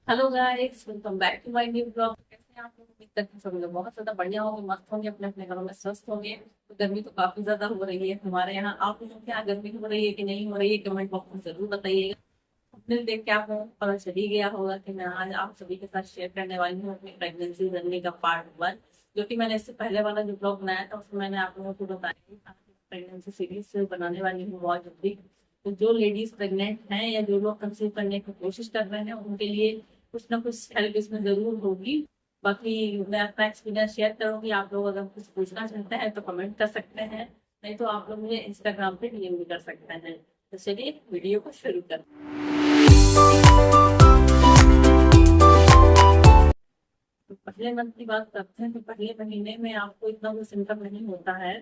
Hello guys, welcome back to my new blog. कैसे हैं आप लोग? उम्मीद करते हैं सब लोग बहुत ज्यादा बढ़िया होंगे, मस्त होंगे, अपने अपने घरों में स्वस्थ होंगे। तो गर्मी तो काफी ज्यादा हो रही है हमारे यहाँ। आप लोगों के यहाँ गर्मी हो रही है कि नहीं हो रही है? कमेंट बॉक्स में जरूर बताइएगा। अपने देख के आप लोगों को पता चल ही गया होगा कि मैं आज आप सभी के साथ शेयर करने वाली हूँ अपनी प्रेगनेंसी जर्नी का पार्ट 1। जो कि मैंने इससे पहले वाला जो ब्लॉग बनाया था उसमें मैंने आप लोगों को बताया प्रेगनेंसी सीरीज बनाने वाली हूँ बहुत जल्दी। तो जो लेडीज प्रेग्नेंट हैं या जो लोग कंसीव करने की कोशिश कर रहे हैं उनके लिए कुछ ना कुछ हेल्प इसमें जरूर होगी। बाकी मैं अपना एक्सपीरियंस शेयर करूंगी। आप लोग अगर कुछ पूछना चाहते हैं तो कमेंट कर सकते हैं, नहीं तो आप लोग मुझे इंस्टाग्राम पे डीएम भी कर सकते हैं। तो चलिए वीडियो को शुरू करते हैं। तो पहले मंथ की बात करते हैं। तो पहले महीने में आपको इतना कोई सिम्टम नहीं होता है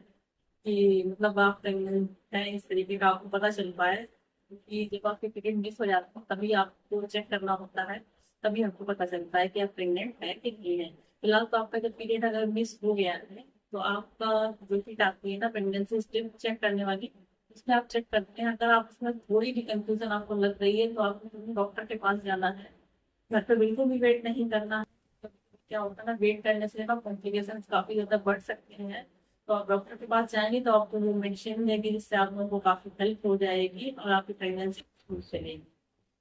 कि मतलब आप प्रेग्नेंट हैं इस तरीके का आपको पता चल पाए, क्योंकि जब आपके पीरियड मिस हो जाते हैं तभी आपको चेक करना होता है। तभी आपको पता चलता है कि आप प्रेग्नेंट है कि नहीं है। फिलहाल तो आपका जब पीरियड अगर मिस हो गया है तो आपका जो किट आती है ना प्रेगनेंसी स्टेप चेक करने वाली, उसमें आप चेक करते हैं। अगर आप उसमें थोड़ी भी कंफ्यूजन आपको लग रही है तो आपको डॉक्टर के पास जाना है। घर पे बिल्कुल भी वेट नहीं करना है। तो क्या होता है ना, वेट करने से ना कॉम्प्लिकेशन काफी ज्यादा बढ़ सकते हैं। तो आप डॉक्टर के पास जाएंगे तो आपको वो मेडिसिन देगी जिससे आप लोगों को काफी हेल्प हो जाएगी और आपकी प्रेगनेंसी स्मूथ चलेगी।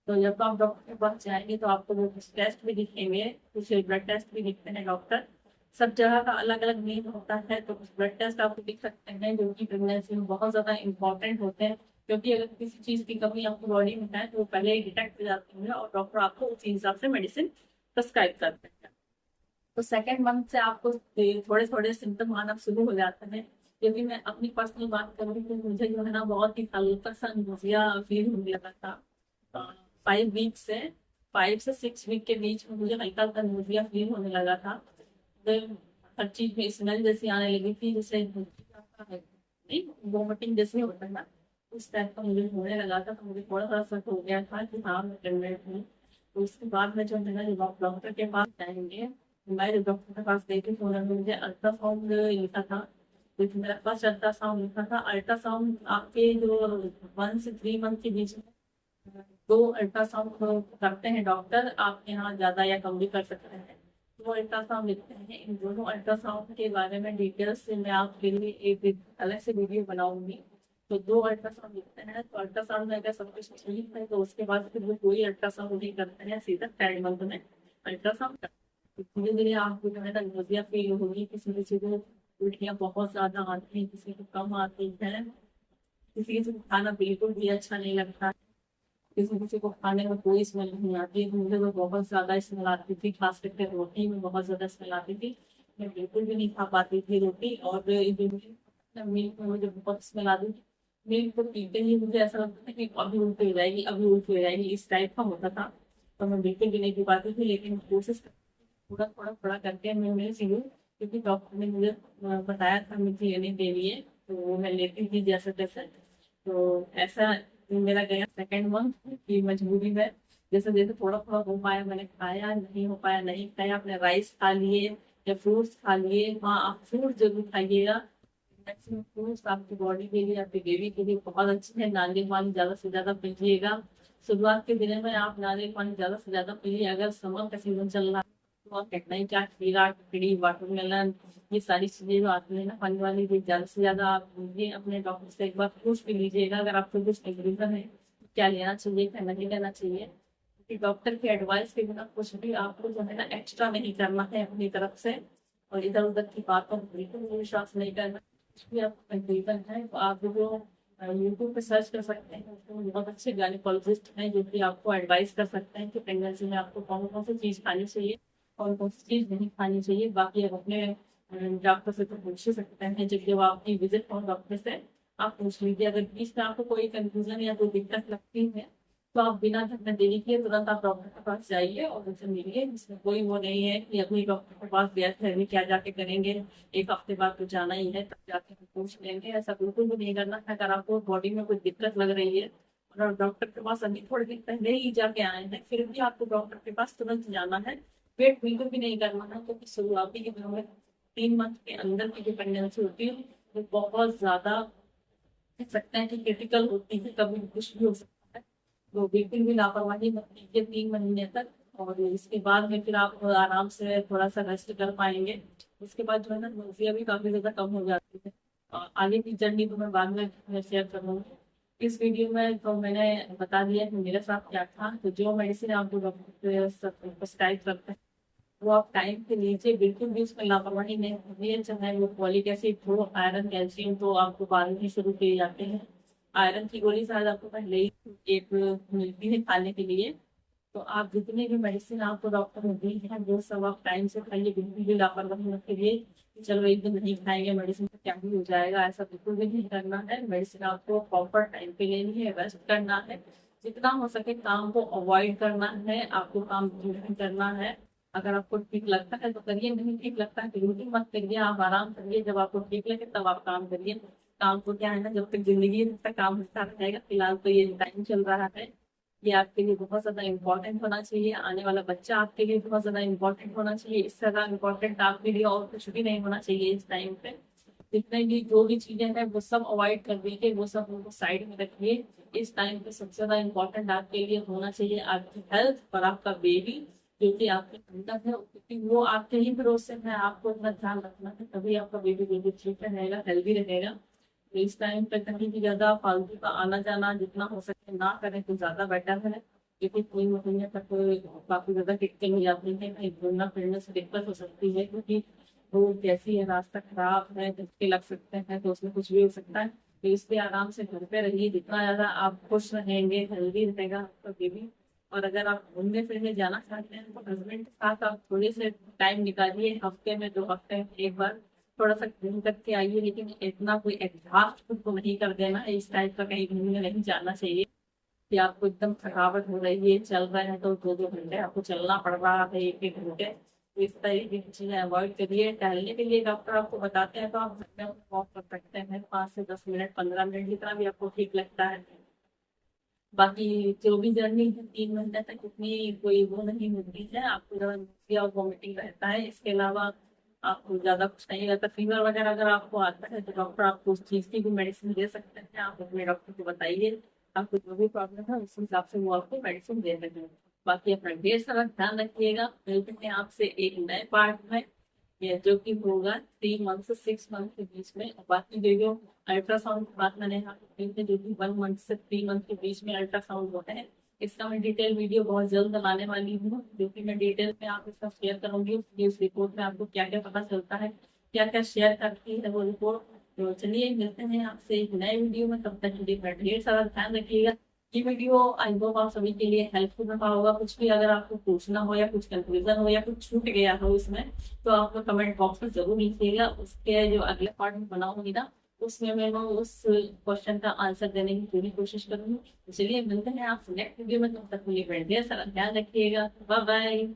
तो जब आप डॉक्टर के पास जाएंगे तो आपको वो कुछ टेस्ट भी दिखेंगे, कुछ ब्लड टेस्ट भी दिखते हैं डॉक्टर। सब जगह का अलग अलग नेम होता है, तो कुछ ब्लड टेस्ट आपको दिख सकते हैं जो कि प्रेगनेंसी में बहुत ज्यादा इंपॉर्टेंट होते हैं। क्योंकि अगर किसी चीज की कमी आपकी बॉडी में है तो वो पहले ही डिटेक्ट हो जाती है और डॉक्टर आपको उसी हिसाब से मेडिसिन प्रिस्क्राइब करते हैं। तो सेकेंड मंथ से आपको थोड़े थोड़े सिम्टम आना शुरू हो जाते हैं। क्योंकि मैं अपनी पर्सनल बात करूँ तो मुझे जो है ना बहुत ही हल्का सा नोजिया फील होने लगा था। 5 वीक से 5 से 6 वीक के बीच में मुझे हल्का हल्का नोजिया फील होने लगा था। तो हर चीज में स्मेल जैसी आने लगी थी, जैसे नहीं वोमिटिंग जैसे होता है ना, उस टाइप का मुझे होने लगा था। तो मुझे थोड़ा सा शक हो गया था कि हाँ मैं प्रेग्नेंट हूँ। तो उसके बाद में जो है ना जब आप डॉक्टर के पास जाएंगे, मैं जब डॉक्टर के पास गई थी तो उन्होंने मुझे अल्ट्रासाउंड लिखा था। क्योंकि मेरे पास अल्ट्रासाउंड लिखा था। अल्ट्रासाउंड आपके जो 1 से 3 मंथ के बीच में दो अल्ट्रासाउंड करते हैं डॉक्टर, आप यहाँ ज्यादा या कम भी कर सकते हैं। वो अल्ट्रासाउंड लिखते हैं। इन दोनों अल्ट्रासाउंड के बारे में डिटेल्स से मैं आपके लिए एक अलग से वीडियो बनाऊंगी। तो दो अल्ट्रासाउंड लिखते हैं, तो अल्ट्रासाउंड में अगर सब कुछ ठीक है तो उसके बाद फिर वो कोई अल्ट्रासाउंड नहीं करते हैं, सीधा 3rd मंथ में अल्ट्रासाउंड करते हैं। धीरे धीरे आपको जो है ना नोजिया फील होगी। किसी किसी को उल्टियाँ बहुत ज्यादा आती हैं, किसी को कम आती है, किसी किसी को खाना बिल्कुल भी अच्छा नहीं लगता, किसी किसी को खाने में कोई स्मेल नहीं आती। मुझे तो बहुत ज्यादा स्मेल आती थी, खास करके रोटी में बहुत ज्यादा स्मेल आती थी। मैं बिल्कुल भी नहीं खा पाती थी रोटी। और मिल्क में मुझे बहुत स्मेल आती थी। मिल्क को पीते ही मुझे ऐसा लगता था कि अभी उल्टी हो जाएगी, अभी उल्टी हो जाएगी, इस टाइप का होता था। तो मैं बिल्कुल भी नहीं पी पाती थी, लेकिन कोशिश थोड़ा थोड़ा थोड़ा करके मैं पी लूँ। क्योंकि डॉक्टर ने मुझे बताया था मुझे लेने के लिए, तो वो मैं लेती थी जैसे तैसे। तो ऐसा मेरा गया 2nd मंथ की मजबूरी में। जैसे जैसे थोड़ा थोड़ा हो पाया मैंने खाया, नहीं हो पाया नहीं खाया। आपने राइस खा लिए या फ्रूट्स खा लिए, हाँ आप फ्रूट जरूर खाइएगा। मैक्सिमम फ्रूट्स आपकी बॉडी के लिए, आपके बेबी के लिए बहुत अच्छे हैं। नारियल पानी ज्यादा से ज्यादा पीजिएगा। शुरुआत के दिनों में आप नारियल पानी ज्यादा से ज्यादा पीजिए। अगर समर का सीजन चल रहा है तो आप कटनाई चाट, खीरा, ककड़ी, वाटरमेलन, ये सारी चीजें जो आती है ना पानी वाली, ये ज्यादा से ज्यादा आप लीजिए। अपने डॉक्टर से एक बार पूछ भी लीजिएगा अगर आपको कुछ कंफ्यूजन है क्या लेना चाहिए क्या नहीं लेना चाहिए। क्योंकि डॉक्टर की एडवाइस के बिना कुछ भी आपको जो है ना एक्स्ट्रा नहीं करना है अपनी तरफ से। और इधर उधर की बातों पर बिल्कुल भी विश्वास नहीं करना। कुछ भी आपको कंफ्यूजन है तो आप जो यूट्यूब पे सर्च कर सकते हैं। उसमें बहुत अच्छे गायनिकोलॉजिस्ट हैं जो कि आपको एडवाइस कर सकते हैं कि प्रेगनेंसी में आपको कौन कौन सी चीज खानी चाहिए, कौन कौन सी चीज नहीं खानी चाहिए। बाकी आप अपने डॉक्टर से तो पूछ ही सकते हैं। जब जब आपकी विजिट हो डॉक्टर से आप पूछ लीजिए। अगर बीच में आपको कोई कंफ्यूजन या कोई दिक्कत लगती है तो आप बिना धक्का देरी किए तुरंत आप डॉक्टर के पास जाइए और उनसे मिलिए। इसमें कोई वो नहीं है कि अपनी डॉक्टर के पास गया थे क्या जाके करेंगे, एक हफ्ते बाद तो जाना ही है तब जाके हम पूछ लेंगे। ऐसा बिल्कुल भी नहीं करना है। अगर आपको बॉडी में कोई दिक्कत लग रही है और डॉक्टर के पास अभी थोड़े दिन पहले ही जाके आए हैं फिर भी आपको डॉक्टर के पास तुरंत जाना है। वेट बिल्कुल भी नहीं करना है, क्योंकि शुरुआती के दिनों में 3 मंथ के अंदर की जो प्रेगनेंसी होती है वो बहुत ज्यादा कह सकते हैं कि क्रिटिकल होती है, कभी कुछ भी हो सकता है। तो बिल्कुल भी लापरवाही मत कीजिए 3 महीने तक। और इसके बाद में फिर आप आराम से थोड़ा सा रेस्ट कर पाएंगे। उसके बाद जो है ना नोजिया भी काफी ज्यादा कम हो जाती है। आगे की जर्नी तो मैं बाद में शेयर करूंगी। इस वीडियो में तो मैंने बता दिया कि मेरे साथ क्या था। तो जो मेडिसिन आपको डॉक्टर प्रिस्क्राइब करते हैं वो आप टाइम पे लीजिए, बिल्कुल भी उसमें लापरवाही नहीं करिए। चाहे वो फॉलिक एसिड हो, आयरन, कैल्शियम तो आपको बाद में ही शुरू किए जाते हैं। आयरन की गोली शायद आपको पहले ही एक मिलती है खाने के लिए। तो आप जितनी भी मेडिसिन आपको डॉक्टर ने दी है वो सब आप टाइम से खाइए, बिल्कुल भी लापरवाही मत करिए कि चलो एक दिन नहीं खाएंगे मेडिसिन तो क्या ही हो जाएगा। ऐसा बिल्कुल भी नहीं करना है। मेडिसिन आपको प्रॉपर टाइम पे लेनी है, रेस्ट करना है, जितना हो सके काम को अवॉइड करना है, आपको काम नहीं करना है। अगर आपको ठीक लगता है तो करिए, नहीं ठीक लगता है तो बिल्कुल मत करिए, आप आराम करिए। जब आपको ठीक लगे तब आप काम करिए। काम को क्या है ना, जब तक जिंदगी है तब तक काम होता रहेगा। फिलहाल तो ये टाइम चल रहा है, ये आपके लिए बहुत ज्यादा इम्पोर्टेंट होना चाहिए। आने वाला बच्चा आपके लिए बहुत ज्यादा इम्पोर्टेंट होना चाहिए। इससे ज्यादा इम्पोर्टेंट आपके लिए और कुछ भी नहीं होना चाहिए इस टाइम पे। जितने भी जो भी चीजें हैं वो सब अवॉइड कर दीजिए, वो सब उनको साइड में रखिए। इस टाइम पे सबसे ज्यादा इम्पोर्टेंट आपके लिए होना चाहिए आपकी हेल्थ और आपका बेबी जो कि आपके अंदर है, क्योंकि वो आपके ही भरोसे में। आपको अपना ध्यान रखना है, तभी आपका बेबी बेबी ठीक रहेगा, हेल्दी रहेगा। तो इस टाइम पे कहीं भी ज्यादा फालतू का आना जाना जितना हो सके ना करें तो ज्यादा बेटर है, क्योंकि 3 महीने तक काफी ज्यादा दिक्कत हो जाती है। कहीं घूमना फिरने से दिक्कत हो सकती है, क्योंकि रोड कैसी है, रास्ता खराब है, धक्के लग सकते हैं, तो उसमें कुछ भी हो सकता है। तो इसलिए आराम से घर पे रहिए। जितना ज्यादा आप खुश रहेंगे, हेल्दी रहेगा आपका बेबी। और अगर आप घूमने फिरने जाना चाहते हैं तो हस्बैंड के साथ आप थोड़े से टाइम निकालिए, हफ्ते में 2 हफ्ते में एक बार थोड़ा सा घूम करके आइए। लेकिन इतना कोई एग्जॉस्ट खुद को नहीं कर देना, इस टाइप का कहीं घूमने नहीं जाना चाहिए कि आपको एकदम थकावट हो रही है, चल रहे हैं तो 2-2 घंटे आपको चलना पड़ रहा है, 1-1 घंटे। तो इस तरीके की चीजें अवॉइड करिए। टहलने के लिए डॉक्टर आपको बताते हैं तो आप घर में वॉक कर सकते हैं, 5 से 10 मिनट, 15 मिनट, जितना भी आपको ठीक लगता है। बाकी जो भी जर्नी है 3 घंटे तक उतनी कोई वो नहीं होती है। आपको ज्यादा और वॉमिटिंग रहता है, इसके अलावा आपको ज्यादा कुछ नहीं रहता। फीवर वगैरह अगर आपको आता है तो डॉक्टर आपको उस चीज की भी मेडिसिन दे सकते हैं। आप अपने डॉक्टर को बताइए आपको जो भी प्रॉब्लम है उस हिसाब से वो आपको मेडिसिन दे देंगे। बाकी अपना ढेर सारा ध्यान रखिएगा। मिलते हैं आपसे एक नए पार्ट में, ये जो कि होगा 3 मंथ से 6 मंथ के बीच में। और बाकी जो अल्ट्रासाउंड की बात मैंने यहाँ पे की थी, जो कि 1 मंथ से 3 मंथ के बीच में अल्ट्रासाउंड होते हैं, इसका मैं डिटेल वीडियो बहुत जल्द बनाने वाली हूँ, जो कि मैं डिटेल में आप इसका शेयर करूंगी कि उस रिपोर्ट में आपको क्या क्या पता चलता है, क्या क्या शेयर करती है वो रिपोर्ट। तो चलिए मिलते हैं आपसे एक नए वीडियो में, तब तक के लिए अपना ढेर सारा ध्यान रखिएगा। ये वीडियो आई होप आप सभी के लिए हेल्पफुल रहा होगा। कुछ भी अगर आपको पूछना हो या कुछ कंफ्यूजन हो या कुछ छूट गया हो इसमें, तो आप कमेंट बॉक्स में जरूर लिखिएगा। उसके जो अगले पार्ट में बनाऊंगी ना, उसमें मैं उस क्वेश्चन का आंसर देने की पूरी कोशिश करूंगी। तो चलिए मिलते हैं आपसे नेक्स्ट वीडियो में, तब तक के लिए ढेर सारा ध्यान रखिएगा। Bye bye.